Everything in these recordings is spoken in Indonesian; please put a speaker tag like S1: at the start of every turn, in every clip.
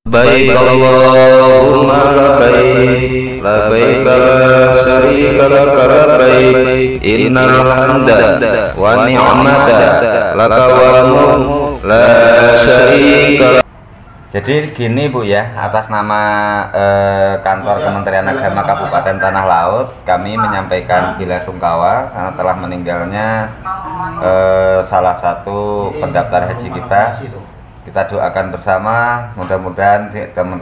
S1: Labbaik Allahumma labbaik, labbaik la syarika lak labbaik, innal hamda wa ni'mata laka wal mulk la syarika lak.
S2: Jadi gini Bu ya, atas nama Kantor Kementerian Agama Kabupaten Tanah Laut, kami menyampaikan bela sungkawa karena telah meninggalnya salah satu pendaftar haji kita. Kita doakan bersama, mudah-mudahan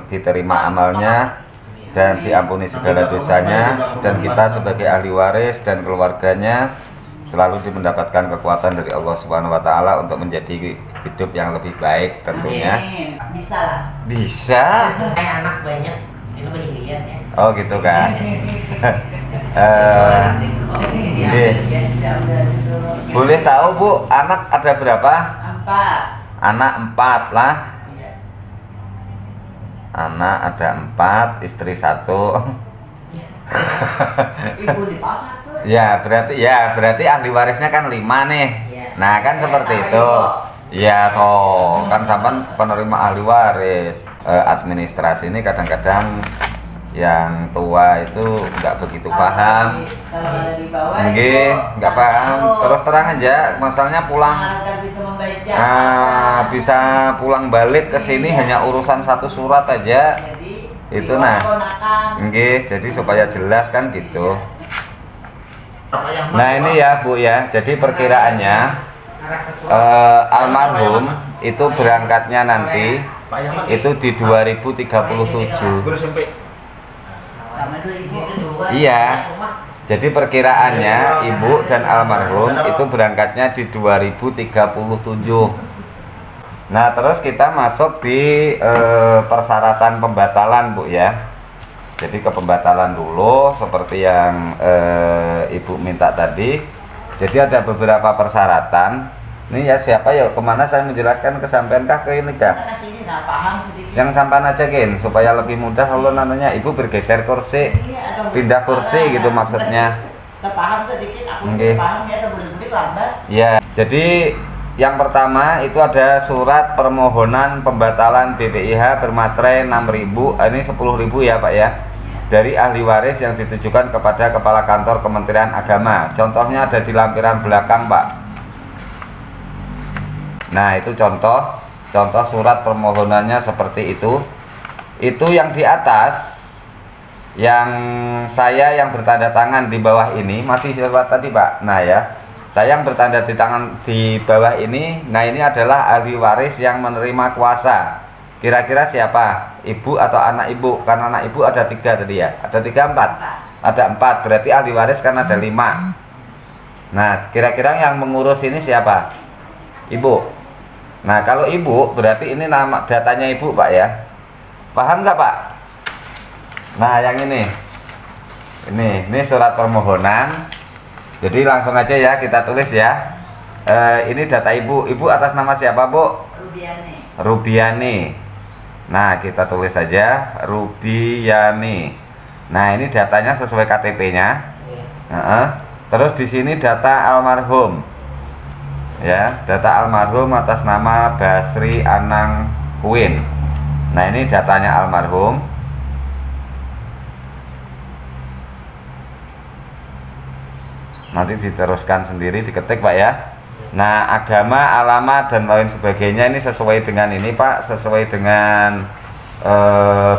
S2: diterima amalnya dan diampuni segala dosanya, dan kita sebagai ahli waris dan keluarganya selalu mendapatkan kekuatan dari Allah Subhanahu wa Ta'ala untuk menjadi hidup yang lebih baik tentunya.
S3: Bisa lah.
S2: Bisa.
S3: Kayak anak banyak itu berhirian ya.
S2: Oh gitu kan. Boleh tahu Bu, anak ada berapa?
S3: 4.
S2: Anak 4 lah. Anak ada 4, istri 1.
S3: Ibu di pos 1.
S2: Ya berarti ahli warisnya kan 5 nih. Nah kan seperti itu. Ya toh kan sampai penerima ahli waris. Administrasi ini kadang-kadang yang tua itu nggak begitu paham. Nggak paham. Terus terang aja, masalahnya pulang. Bisa pulang balik ke sini hanya urusan 1 surat aja. Itu nah. Jadi supaya jelas kan gitu. Nah ini ya Bu ya, jadi perkiraannya almarhum itu berangkatnya nanti itu di 2037. Iya, jadi perkiraannya ibu dan almarhum itu berangkatnya di 2037. Nah terus kita masuk di persyaratan pembatalan Bu ya. Jadi ke pembatalan dulu seperti yang ibu minta tadi. Jadi ada beberapa persyaratan. Ini ya siapa ya, kemana saya menjelaskan kesampaiankah ke ini kah? Yang sampan aja Kin, supaya lebih mudah kalau namanya ibu bergeser kursi, pindah kursi gitu maksudnya.
S3: Paham sedikit, aku paham ya, terbelit-belit lambat.
S2: Ya, jadi yang pertama itu ada surat permohonan pembatalan BPIH bermaterai 6.000, ini 10.000 ya Pak ya, dari ahli waris yang ditujukan kepada Kepala Kantor Kementerian Agama. Contohnya ada di lampiran belakang Pak. Nah itu contoh surat permohonannya seperti itu. Itu yang di atas, yang saya yang bertanda tangan di bawah ini masih surat tadi Pak. Nah ya, saya yang bertanda di tangan di bawah ini. Nah ini adalah ahli waris yang menerima kuasa. Kira-kira siapa? Ibu atau anak ibu? Karena anak ibu ada 3 tadi ya. Ada 3 4. Ada 4, berarti ahli waris kan ada 5. Nah kira-kira yang mengurus ini siapa? Ibu. Nah kalau ibu berarti ini nama datanya ibu Pak ya. Paham nggak Pak? Nah yang ini surat permohonan. Jadi langsung aja ya kita tulis ya. Ini data ibu. Ibu atas nama siapa Bu? Rubiani. Nah kita tulis saja Rubiani. Nah ini datanya sesuai KTP-nya. Terus di sini data almarhum. Ya, data almarhum atas nama Basri Anang Queen. Nah ini datanya almarhum. Nanti diteruskan sendiri, diketik Pak ya. Nah agama, alamat dan lain sebagainya ini sesuai dengan ini Pak, sesuai dengan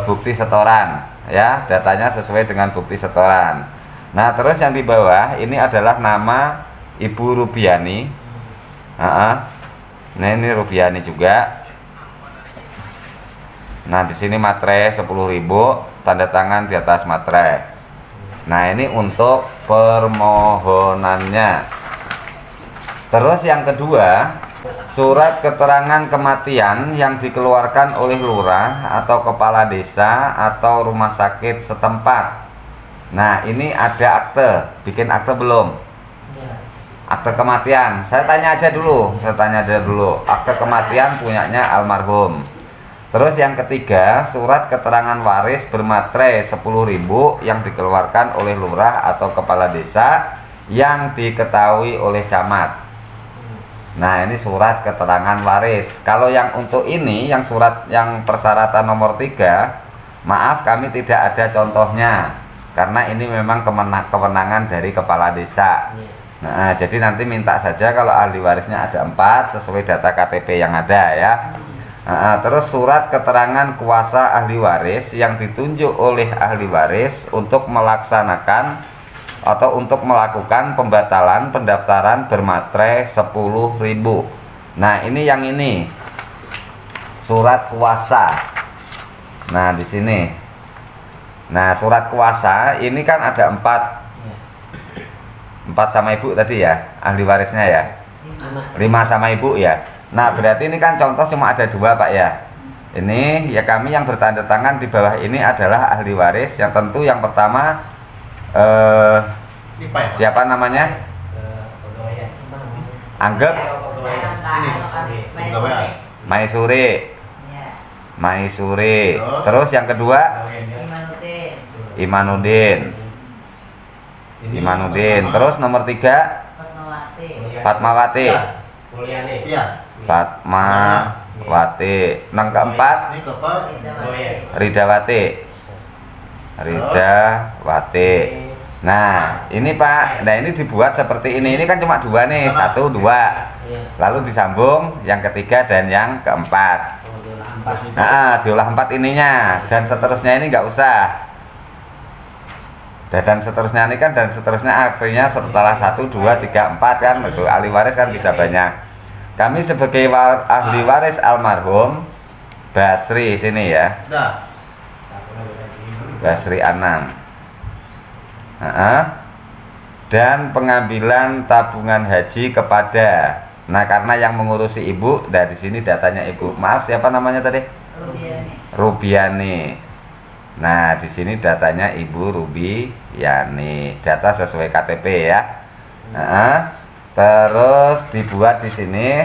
S2: bukti setoran ya, datanya sesuai dengan bukti setoran. Nah terus yang di bawah ini adalah nama Ibu Rubiani. Nah ini Rubiani juga. Nah di sini materai 10.000, tanda tangan di atas materai. Nah ini untuk permohonannya. Terus yang kedua, surat keterangan kematian yang dikeluarkan oleh lurah atau kepala desa atau rumah sakit setempat. Nah ini ada akte, bikin akte belum? Akte kematian, saya tanya aja dulu, akte kematian punyanya almarhum. Terus yang ketiga, surat keterangan waris bermaterai 10.000 yang dikeluarkan oleh lurah atau kepala desa yang diketahui oleh camat. Nah, ini surat keterangan waris. Kalau yang untuk ini, yang surat yang persyaratan nomor 3, maaf kami tidak ada contohnya. Karena ini memang kewenangan dari kepala desa. Nah, jadi nanti minta saja kalau ahli warisnya ada 4 sesuai data KTP yang ada ya. Terus surat keterangan kuasa ahli waris yang ditunjuk oleh ahli waris untuk melaksanakan atau untuk melakukan pembatalan pendaftaran bermaterai 10.000. Nah, ini yang ini surat kuasa. Nah, di sini. Nah, surat kuasa ini kan ada 4 sama ibu tadi ya, ahli warisnya ya. 5 sama ibu ya. Nah, berarti ini kan contoh cuma ada 2 Pak ya. Ini ya kami yang bertanda tangan di bawah ini adalah ahli waris yang tentu yang pertama siapa namanya? Anggap Maisuri. Maisuri. Terus yang kedua Imanuddin. Terus nomor 3 Fatmawati. Fatmawati. Yang keempat Ridawati. Nah, ini Pak. Nah, ini dibuat seperti ini. Ini kan cuma 2 nih, 1, 2. Lalu disambung yang ketiga dan yang keempat. Nah, diolah 4 ininya dan seterusnya ini nggak usah. Dan seterusnya ini kan dan seterusnya akhirnya setelah 1, 2, 3, 4 kan itu ahli waris kan bisa banyak. Kami sebagai ahli waris almarhum Basri sini ya. Basri Anam. Dan pengambilan tabungan haji kepada. Nah, karena yang mengurusi ibu, dari sini datanya ibu. Maaf, siapa namanya tadi? Rubiani. Nah, di sini datanya Ibu Rubiyani. Data sesuai KTP ya. Terus dibuat di sini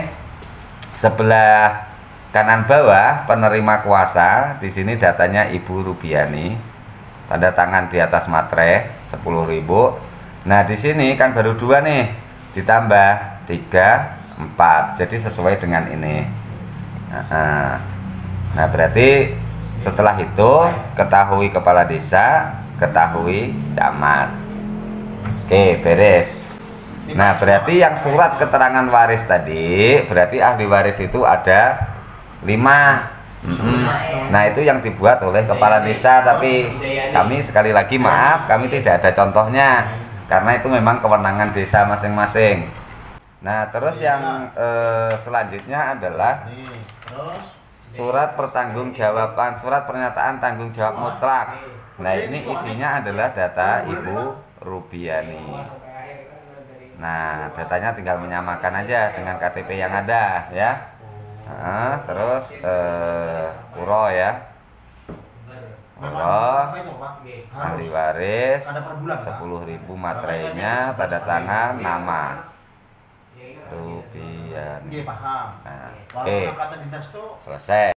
S2: sebelah kanan bawah penerima kuasa. Di sini datanya Ibu Rubiyani. Tanda tangan di atas materai 10.000. Nah, di sini kan baru 2 nih. Ditambah 3, 4. Jadi sesuai dengan ini. Nah, berarti setelah itu ketahui kepala desa, ketahui camat. Oke, beres. Nah, berarti yang surat keterangan waris tadi, berarti ahli waris itu ada 5. Nah, itu yang dibuat oleh kepala desa, tapi kami sekali lagi maaf, kami tidak ada contohnya karena itu memang kewenangan desa masing-masing. Nah, terus yang selanjutnya adalah surat pertanggungjawaban, surat pernyataan tanggung jawab mutlak. Nah, ini isinya adalah data Ibu Rubiyani. Nah, datanya tinggal menyamakan aja dengan KTP yang ada ya. Terus Puro ya. Puro, ahli waris 10.000 materainya, tanda tangan, nama Rubiyani. Nah, oke, selesai.